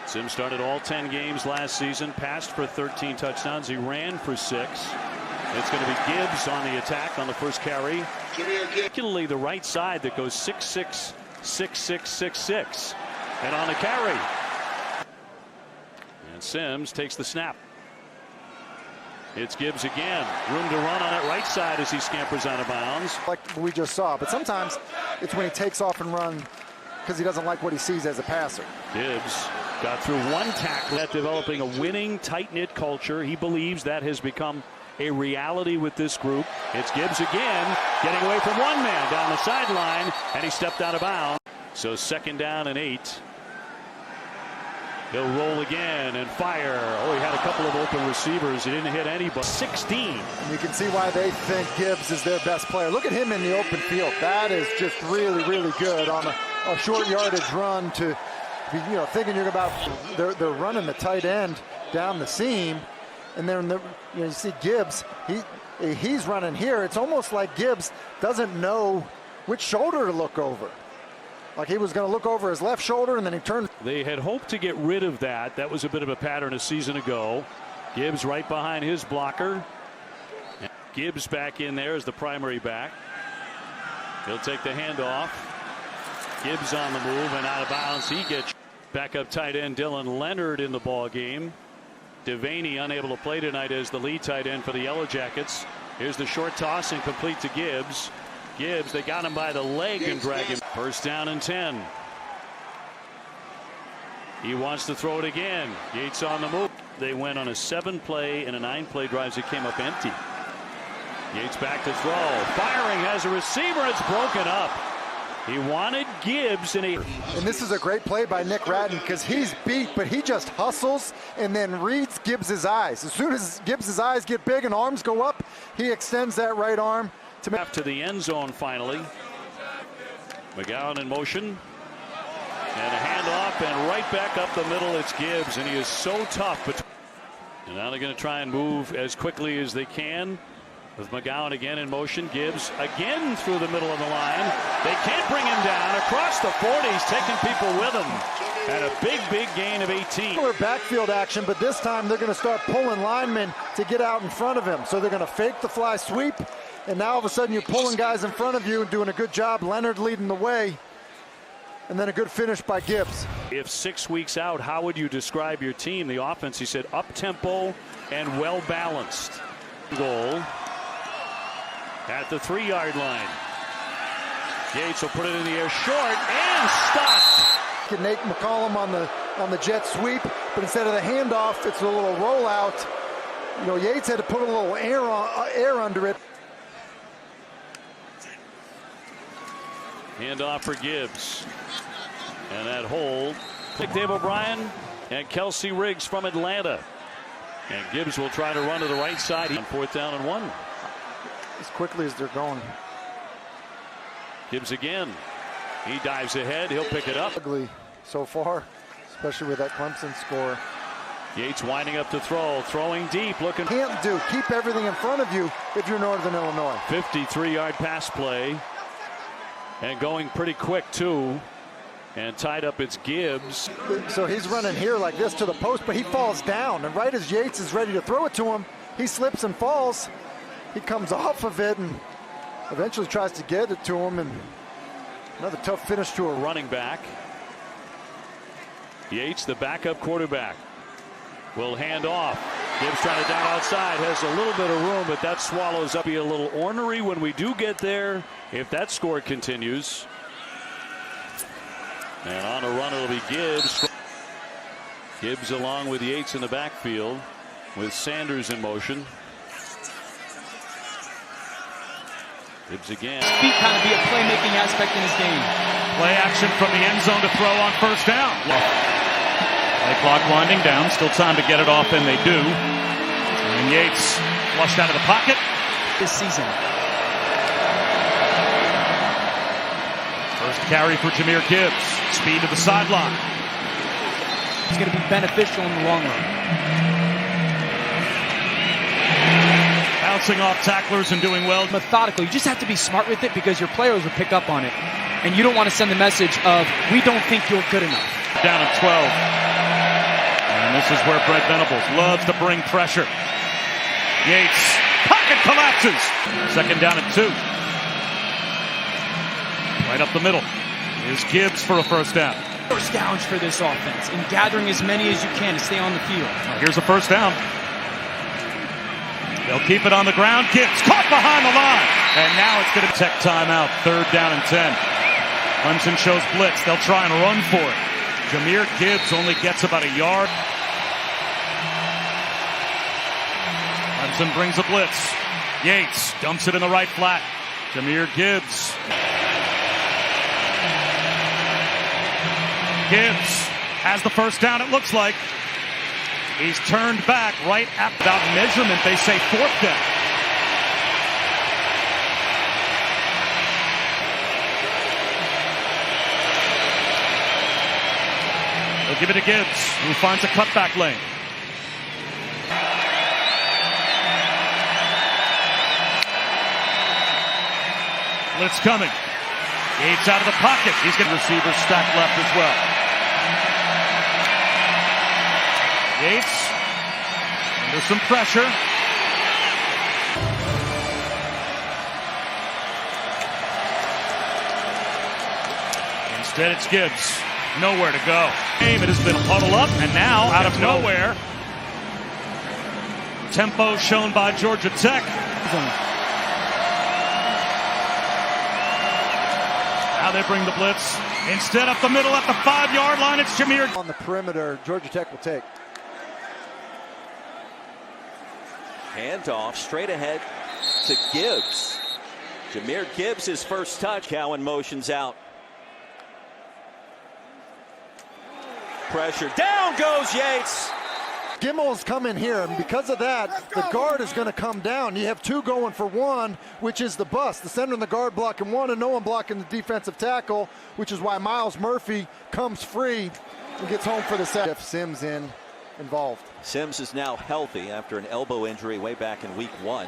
Sims started all 10 games last season, passed for 13 touchdowns. He ran for 6. It's going to be Gibbs on the attack on the first carry. Particularly the right side that goes 6'6", 6'6", 6'6", and on the carry. And Sims takes the snap. It's Gibbs again. Room to run on that right side as he scampers out of bounds. Like we just saw, but sometimes it's when he takes off and runs because he doesn't like what he sees as a passer. Gibbs got through one tackle at developing a winning, tight-knit culture. He believes that has become a reality with this group. It's Gibbs again, getting away from one man down the sideline, and he stepped out of bounds. So 2nd down and 8. He'll roll again and fire. Oh, he had a couple of open receivers. He didn't hit anybody. 16. And you can see why they think Gibbs is their best player. Look at him in the open field. That is just really, really good on a short yardage run to, thinking you're about, they're running the tight end down the seam. And then you see Gibbs, he's running here. It's almost like Gibbs doesn't know which shoulder to look over. Like he was going to look over his left shoulder and then he turned. They had hoped to get rid of that. That was a bit of a pattern a season ago. Gibbs right behind his blocker. And Gibbs back in there as the primary back. He'll take the handoff. Gibbs on the move and out of bounds. He gets backup tight end Dylan Leonard in the ball game. Devaney unable to play tonight as the lead tight end for the Yellow Jackets. Here's the short toss and complete to Gibbs. Gibbs, they got him by the leg and drag him. 1st down and 10. He wants to throw it again. Yates on the move. They went on a 7-play and a 9-play drive. It came up empty. Yates back to throw. Firing, has a receiver. It's broken up. He wanted Gibbs and this is a great play by Nick Ratton because he's beat, but he just hustles and then reads Gibbs's eyes. As soon as Gibbs's eyes get big and arms go up, he extends that right arm to the end zone finally. McGowan in motion. And a handoff and right back up the middle. It's Gibbs, and he is so tough. And now they're going to try and move as quickly as they can. With McGowan again in motion. Gibbs again through the middle of the line. They can't bring him down. Across the 40s, taking people with him. And a big gain of 18. Backfield action, but this time they're going to start pulling linemen to get out in front of him. So they're going to fake the fly sweep. And now all of a sudden you're pulling guys in front of you and doing a good job. Leonard leading the way. And then a good finish by Gibbs. If 6 weeks out, how would you describe your team? The offense, he said, up-tempo and well-balanced. Goal at the 3-yard line. Yates will put it in the air short and stopped. Nate McCollum on the jet sweep, but instead of the handoff, it's a little rollout. Yates had to put a little air under it. Handoff for Gibbs. And that hold. Dave O'Brien and Kelsey Riggs from Atlanta. And Gibbs will try to run to the right side on 4th down and 1. As quickly as they're going. Gibbs again. He dives ahead. He'll pick it up. Ugly so far, especially with that Clemson score. Yates winding up to throw. Throwing deep. Looking. Can't do. Keep everything in front of you if you're Northern Illinois. 53-yard pass play. And going pretty quick, too. And tied up, it's Gibbs. So he's running here like this to the post, but he falls down. And right as Yates is ready to throw it to him, he slips and falls. He comes off of it and eventually tries to get it to him. And another tough finish to a running back. Yates, the backup quarterback, will hand off. Gibbs trying to down outside, has a little bit of room, but that swallows up. Be a little ornery when we do get there if that score continues. And on a run, it'll be Gibbs. Gibbs along with Yates in the backfield with Sanders in motion. Gibbs again. Feet kind of be a playmaking aspect in his game. Play action from the end zone to throw on 1st down. Play clock winding down. Still time to get it off, and they do. And Yates flushed out of the pocket. This season. First carry for Jahmyr Gibbs. Speed to the sideline. It's going to be beneficial in the long run. Bouncing off tacklers and doing well. Methodical. You just have to be smart with it because your players will pick up on it. And you don't want to send the message of, we don't think you're good enough. Down at 12. And this is where Brent Venables loves to bring pressure. Yates, pocket collapses. Second down and 2. Right up the middle. Here's Gibbs for a first down. First downs for this offense and gathering as many as you can to stay on the field. Here's a first down. They'll keep it on the ground. Gibbs caught behind the line. And now it's going to tech timeout. 3rd down and 10. Clemson shows blitz. They'll try and run for it. Jahmyr Gibbs only gets about a yard. Clemson brings a blitz. Yates dumps it in the right flat. Jahmyr Gibbs. Gibbs has the first down, it looks like. He's turned back right after that measurement. They say 4th down. They'll give it to Gibbs, who finds a cutback lane. Blitz coming. Yates out of the pocket. He's got receivers stacked left as well. Yates under some pressure. Instead, it's Gibbs. Nowhere to go. It has been huddled up, and now out of nowhere, tempo shown by Georgia Tech. Now they bring the blitz. Instead, up the middle at the 5-yard line, it's Jahmyr. On the perimeter, Georgia Tech will take. Handoff straight ahead to Gibbs. Jahmyr Gibbs, his first touch. Cowan motions out. Pressure. Down goes Yates. Gimmel's coming here, and because of that, the guard is going to come down. You have 2 going for 1, which is the bust. The center and the guard blocking 1, and no one blocking the defensive tackle, which is why Miles Murphy comes free and gets home for the sack. Jeff Sims involved. Sims is now healthy after an elbow injury way back in week 1.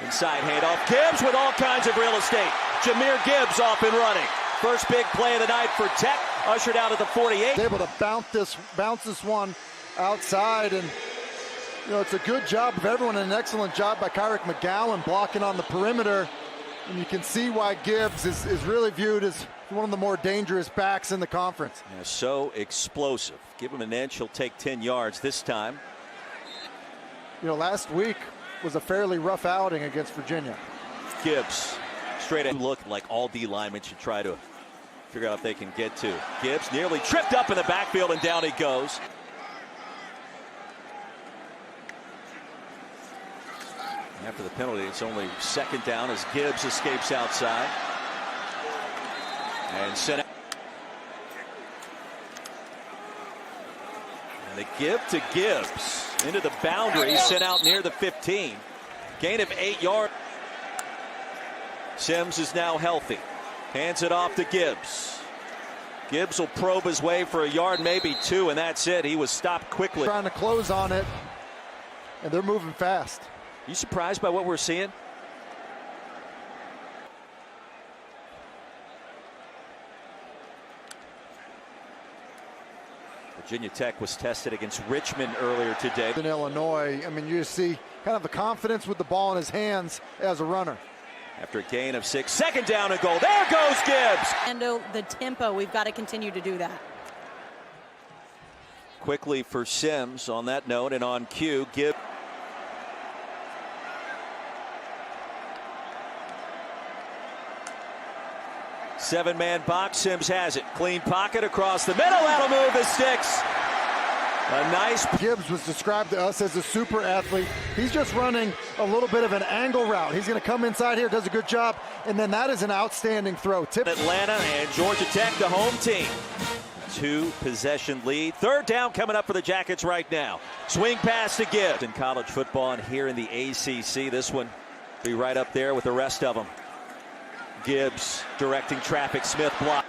Inside handoff. Gibbs with all kinds of real estate. Jahmyr Gibbs off and running. First big play of the night for Tech. Ushered out at the 48. Able to bounce this one outside, and it's a good job of everyone, and an excellent job by Kyrick McGowan blocking on the perimeter, and you can see why Gibbs is really viewed as one of the more dangerous backs in the conference. Yeah, so explosive. Give him an inch, he'll take 10 yards this time. Last week was a fairly rough outing against Virginia. Gibbs straight at look like all D linemen should try to figure out if they can get to. Gibbs nearly tripped up in the backfield, and down he goes. After the penalty, it's only 2nd down as Gibbs escapes outside. And sent out. And they give to Gibbs into the boundary, sent out near the 15. Gain of 8 yards. Sims is now healthy. Hands it off to Gibbs. Gibbs will probe his way for a yard, maybe 2, and that's it. He was stopped quickly. Trying to close on it, and they're moving fast. You surprised by what we're seeing? Virginia Tech was tested against Richmond earlier today. In Illinois, you see kind of the confidence with the ball in his hands as a runner. After a gain of 6, 2nd down and goal. There goes Gibbs. And the tempo, we've got to continue to do that. Quickly for Sims on that note, and on cue, Gibbs. Seven-man box. Sims has it. Clean pocket across the middle. That'll move the sticks. A nice. Gibbs was described to us as a super athlete. He's just running a little bit of an angle route. He's going to come inside here, does a good job, and then that is an outstanding throw. Atlanta and Georgia Tech, the home team. 2-possession lead. 3rd down coming up for the Jackets right now. Swing pass to Gibbs. In college football and here in the ACC, this one be right up there with the rest of them. Gibbs directing traffic. Smith block.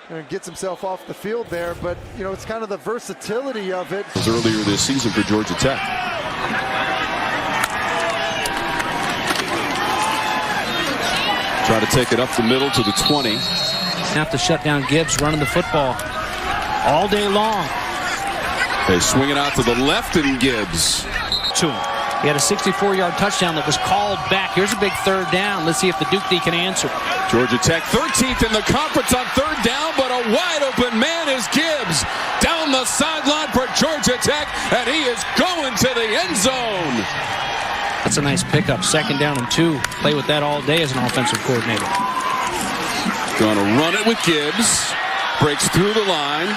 And gets himself off the field there, but it's kind of the versatility of it. It was earlier this season for Georgia Tech. Try to take it up the middle to the 20. Have to shut down Gibbs running the football all day long. They swing it out to the left, and Gibbs. To him. He had a 64-yard touchdown that was called back. Here's a big third down. Let's see if the Duke D can answer. Georgia Tech 13th in the conference on third down, but a wide open man is Gibbs down the sideline for Georgia Tech, and he is going to the end zone. That's a nice pickup. 2nd down and 2. Play with that all day as an offensive coordinator. Gonna run it with Gibbs. Breaks through the line.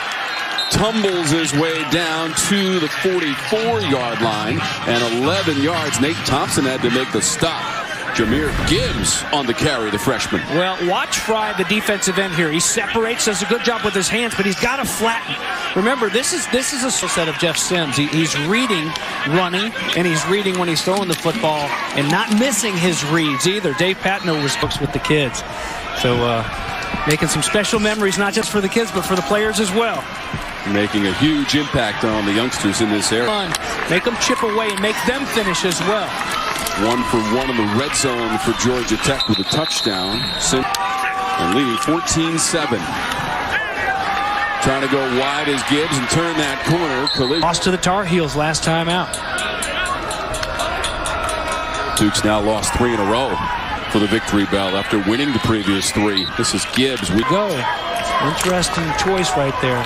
Tumbles his way down to the 44-yard line, and 11 yards. Nate Thompson had to make the stop. Jahmyr Gibbs on the carry, the freshman. Well, watch Fry, the defensive end here. He separates, does a good job with his hands, but he's got to flatten. Remember, this is a set of Jeff Sims. He's reading running, and he's reading when he's throwing the football, and not missing his reads either. Dave Patno was folks with the kids. So making some special memories, not just for the kids, but for the players as well. Making a huge impact on the youngsters in this area. Make them chip away and make them finish as well. 1 for 1 in the red zone for Georgia Tech with a touchdown. And leading 14-7. Trying to go wide as Gibbs and turn that corner. Collision. Lost to the Tar Heels last time out. Duke's now lost 3 in a row for the victory bell after winning the previous 3. This is Gibbs. We go. Interesting choice right there.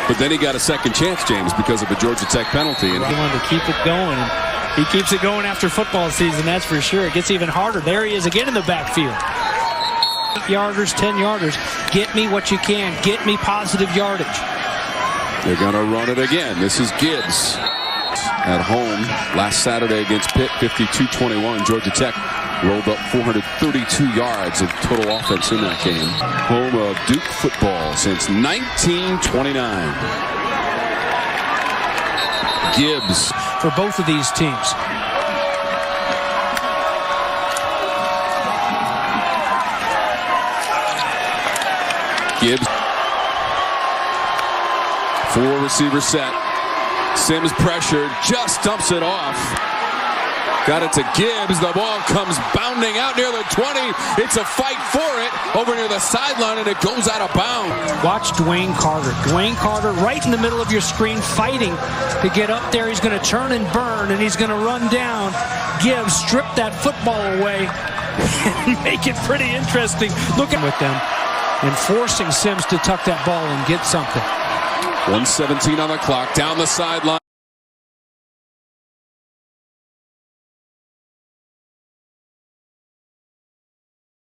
But then he got a second chance, James, because of a Georgia Tech penalty. And he wanted to keep it going. He keeps it going after football season, that's for sure. It gets even harder. There he is again in the backfield. 8-yarders, 10-yarders. Get me what you can. Get me positive yardage. They're going to run it again. This is Gibbs at home last Saturday against Pitt, 52-21. Georgia Tech rolled up 432 yards of total offense in that game. Home of Duke football since 1929. Gibbs. For both of these teams. Gibbs. 4 receiver set. Sims pressured, just dumps it off. Got it to Gibbs. The ball comes bounding out near the 20. It's a fight for it over near the sideline, and it goes out of bounds. Watch Dwayne Carter. Dwayne Carter right in the middle of your screen fighting to get up there. He's going to turn and burn, and he's going to run down. Gibbs, strip that football away and make it pretty interesting. Look at with them and forcing Sims to tuck that ball and get something. 1:17 on the clock, down the sideline.